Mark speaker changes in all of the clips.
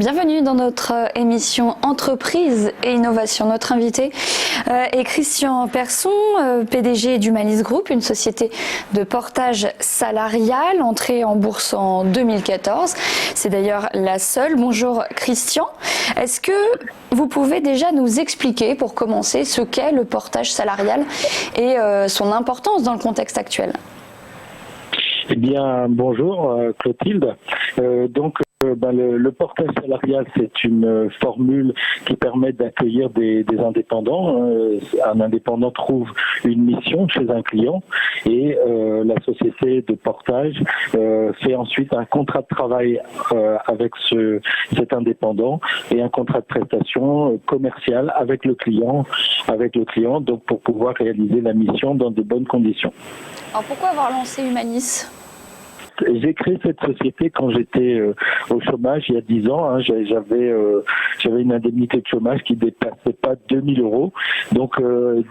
Speaker 1: Bienvenue dans notre émission Entreprise et Innovation. Notre invité est Christian Persson, PDG d'Humanis Group, une société de portage salarial entrée en bourse en 2014. C'est d'ailleurs la seule. Bonjour Christian. Est-ce que vous pouvez déjà nous expliquer, pour commencer, ce qu'est le portage salarial et son importance dans le contexte actuel ?
Speaker 2: Eh bien, bonjour Clotilde. Le portage salarial, c'est une formule qui permet d'accueillir des indépendants. Un indépendant trouve une mission chez un client et la société de portage fait ensuite un contrat de travail avec cet indépendant et un contrat de prestation commercial avec le client, donc pour pouvoir réaliser la mission dans de bonnes conditions.
Speaker 1: Alors pourquoi avoir lancé Humanis ?
Speaker 2: J'ai créé cette société quand j'étais au chômage il y a 10 ans. J'avais une indemnité de chômage qui dépassait pas 2000 €. Donc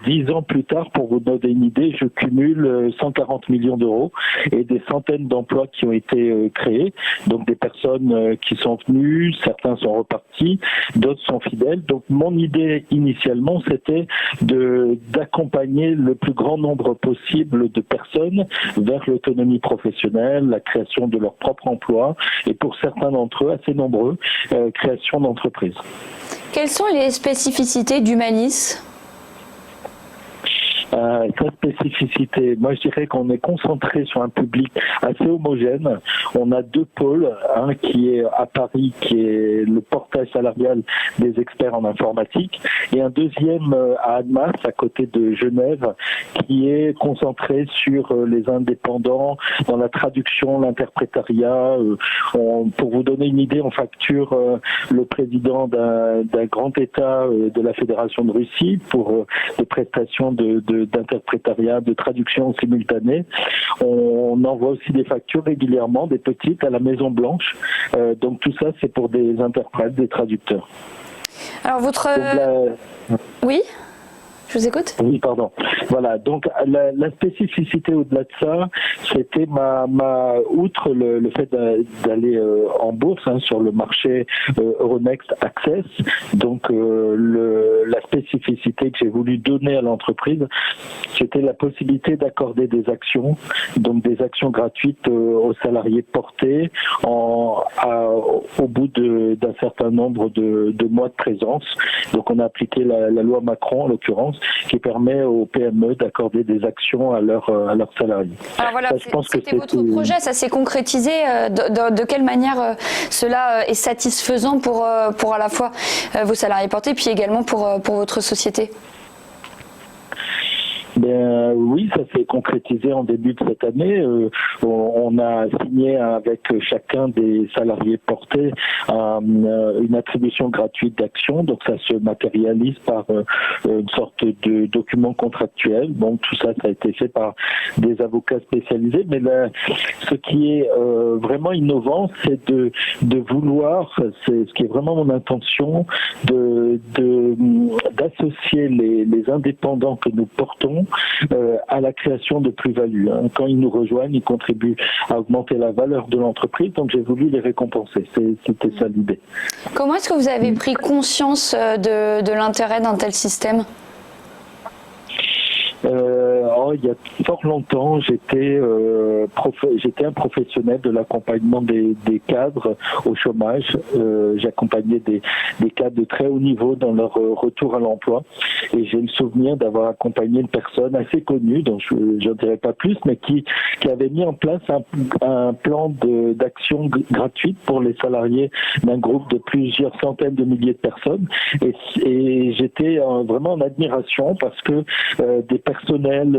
Speaker 2: 10 ans plus tard, pour vous donner une idée, je cumule 140 millions d'euros et des centaines d'emplois qui ont été créés. Donc des personnes qui sont venues, certains sont repartis, d'autres sont fidèles. Donc mon idée initialement, c'était d'accompagner le plus grand nombre possible de personnes vers l'autonomie professionnelle, la création de leur propre emploi et pour certains d'entre eux, assez nombreux, création d'entreprises.
Speaker 1: Quelles sont les spécificités d'Humanis ?
Speaker 2: Sa spécificité, moi je dirais qu'on est concentré sur un public assez homogène. On a deux pôles, un qui est à Paris, qui est le portage salarial des experts en informatique, et un deuxième à Annemasse, à côté de Genève, qui est concentré sur les indépendants dans la traduction, l'interprétariat. Pour vous donner une idée, on facture le président d'un grand État de la Fédération de Russie pour des prestations d'interprétariat, de traduction simultanée. On envoie aussi des factures régulièrement, des petites, à la Maison Blanche. Donc tout ça, c'est pour des interprètes, des traducteurs.
Speaker 1: Alors Oui, je vous écoute.
Speaker 2: Oui, pardon. Voilà, donc la spécificité au-delà de ça, c'était outre le fait d'aller en bourse sur le marché Euronext Access, donc la spécificité que j'ai voulu donner à l'entreprise, c'était la possibilité d'accorder des actions, donc des actions gratuites aux salariés portés au bout d'un certain nombre de mois de présence. Donc on a appliqué la loi Macron en l'occurrence, qui permet aux PME d'accorder des actions à leurs salariés.
Speaker 1: Alors voilà, c'était votre projet, ça s'est concrétisé. De quelle manière cela est satisfaisant pour à la fois vos salariés portés, puis également pour votre société ?
Speaker 2: Oui, ça s'est concrétisé en début de cette année. On a signé avec chacun des salariés portés une attribution gratuite d'actions. Donc ça se matérialise par une sorte de document contractuel. Donc tout ça a été fait par des avocats spécialisés. Mais ce qui est vraiment innovant, c'est de vouloir, c'est ce qui est vraiment mon intention, d'associer les indépendants que nous portons à la création de plus-value. Quand ils nous rejoignent, ils contribuent à augmenter la valeur de l'entreprise, donc j'ai voulu les récompenser. C'était ça l'idée.
Speaker 1: Comment est-ce que vous avez pris conscience de l'intérêt d'un tel système ?
Speaker 2: Il y a fort longtemps, j'étais un professionnel de l'accompagnement des cadres au chômage. J'accompagnais des cadres de très haut niveau dans leur retour à l'emploi. Et j'ai le souvenir d'avoir accompagné une personne assez connue, dont je n'en dirai pas plus, mais qui avait mis en place un plan d'action gratuite pour les salariés d'un groupe de plusieurs centaines de milliers de personnes. Et j'étais vraiment en admiration parce que des personnels,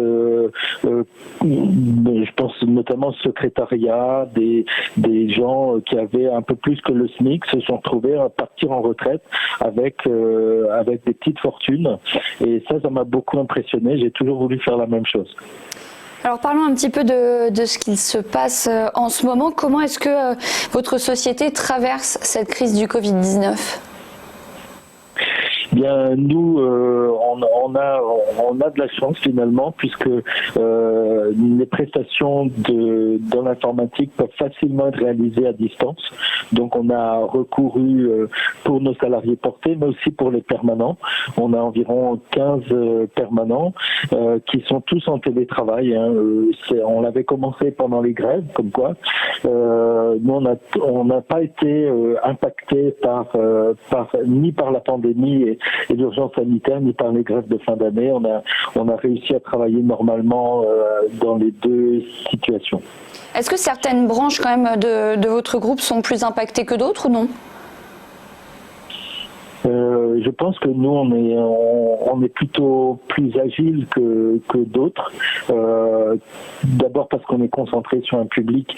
Speaker 2: je pense notamment au secrétariat, des gens qui avaient un peu plus que le SMIC se sont retrouvés à partir en retraite avec des petites fortunes. Et ça m'a beaucoup impressionné. J'ai toujours voulu faire la même chose.
Speaker 1: Alors parlons un petit peu de ce qu'il se passe en ce moment. Comment est-ce que votre société traverse cette crise du Covid-19 ?
Speaker 2: Bien, nous, on a de la chance finalement, puisque les prestations dans l'informatique peuvent facilement être réalisées à distance. Donc on a recouru pour nos salariés portés, mais aussi pour les permanents. On a environ 15 permanents qui sont tous en télétravail. On l'avait commencé pendant les grèves, comme quoi. Nous, on n'a pas été impacté ni par la pandémie et l'urgence sanitaire, ni par les grèves de fin d'année. On a réussi à travailler normalement dans les deux situations.
Speaker 1: Est-ce que certaines branches quand même de votre groupe sont plus impactées que d'autres ou non ?
Speaker 2: Je pense que nous, on est plutôt plus agile que d'autres. D'abord parce qu'on est concentré sur un public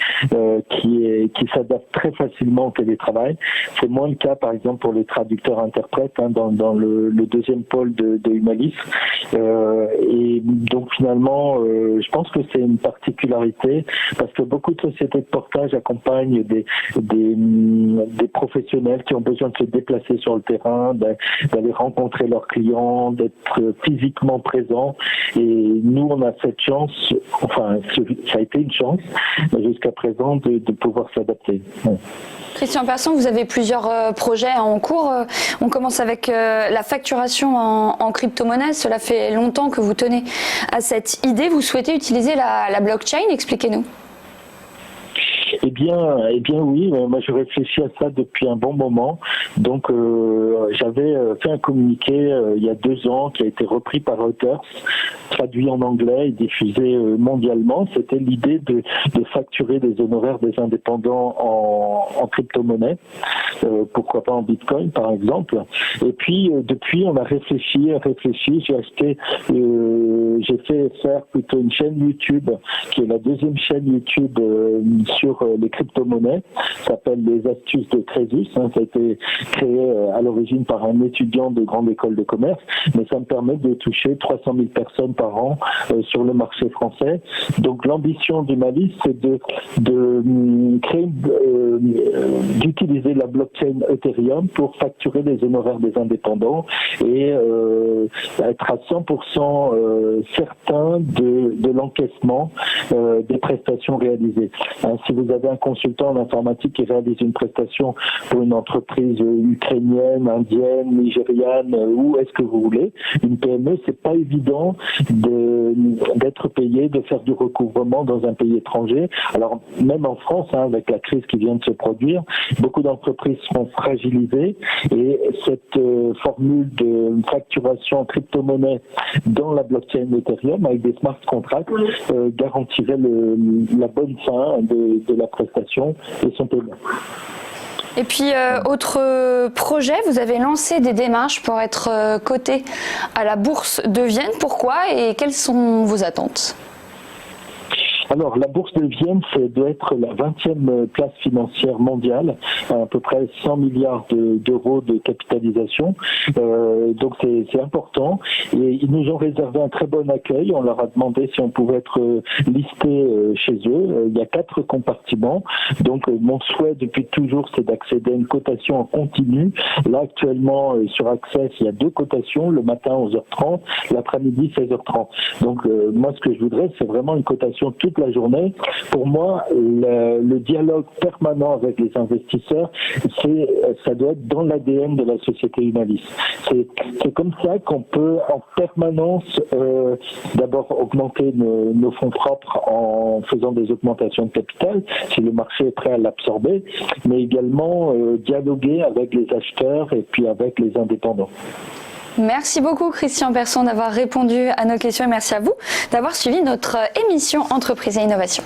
Speaker 2: qui s'adapte très facilement au télétravail. C'est moins le cas, par exemple, pour les traducteurs-interprètes dans le deuxième pôle de Humalis. Et donc finalement, je pense que c'est une particularité parce que beaucoup de sociétés de portage accompagnent des professionnels qui ont besoin de se déplacer sur le terrain, d'aller rencontrer leurs clients, d'être physiquement présents. Et nous, on a cette chance, enfin, ça a été une chance jusqu'à présent de pouvoir s'adapter. Ouais.
Speaker 1: Christian Persson, vous avez plusieurs projets en cours. On commence avec la facturation en crypto-monnaie. Cela fait longtemps que vous tenez à cette idée. Vous souhaitez utiliser la blockchain. Expliquez-nous.
Speaker 2: Eh bien oui, moi je réfléchis à ça depuis un bon moment. Donc j'avais fait un communiqué il y a 2 ans qui a été repris par Reuters, traduit en anglais et diffusé mondialement. C'était l'idée de facturer des honoraires des indépendants en crypto-monnaie, pourquoi pas en bitcoin par exemple. Et puis depuis on a réfléchi, j'ai fait faire plutôt une chaîne YouTube qui est la 2e chaîne YouTube sur les crypto-monnaies, ça s'appelle les astuces de Crésus. Ça a été créé à l'origine par un étudiant de grande école de commerce, mais ça me permet de toucher 300 000 personnes par an sur le marché français. Donc l'ambition du Malice, c'est d'utiliser la blockchain Ethereum pour facturer les honoraires des indépendants et être à 100% certain de l'encaissement des prestations réalisées. Si vous avez un consultant en informatique qui réalise une prestation pour une entreprise ukrainienne, indienne, nigériane, où est-ce que vous voulez, une PME, c'est pas évident d'être payé, de faire du recouvrement dans un pays étranger. Alors même en France, avec la crise qui vient de se produire, beaucoup d'entreprises seront fragilisées et cette formule de facturation en crypto-monnaie dans la blockchain Ethereum avec des smart contracts garantirait la bonne fin de la prestation et son paiement.
Speaker 1: Et puis, autre projet, vous avez lancé des démarches pour être coté à la bourse de Vienne. Pourquoi et quelles sont vos attentes ?
Speaker 2: Alors, la bourse de Vienne, ça doit être la 20e place financière mondiale, à peu près 100 milliards d'euros de capitalisation. Donc, c'est important. Et ils nous ont réservé un très bon accueil. On leur a demandé si on pouvait être listé chez eux. Il y a 4 compartiments. Donc, mon souhait depuis toujours, c'est d'accéder à une cotation en continu. Là, actuellement, sur Access, il y a 2 cotations, le matin 11h30, l'après-midi 16h30. Donc, moi, ce que je voudrais, c'est vraiment une cotation toute la journée. Pour moi, le dialogue permanent avec les investisseurs, ça doit être dans l'ADN de la société Humalis. C'est comme ça qu'on peut en permanence d'abord augmenter nos fonds propres en faisant des augmentations de capital, si le marché est prêt à l'absorber, mais également dialoguer avec les acheteurs et puis avec les indépendants.
Speaker 1: Merci beaucoup Christian Persson d'avoir répondu à nos questions et merci à vous d'avoir suivi notre émission Entreprise et Innovation.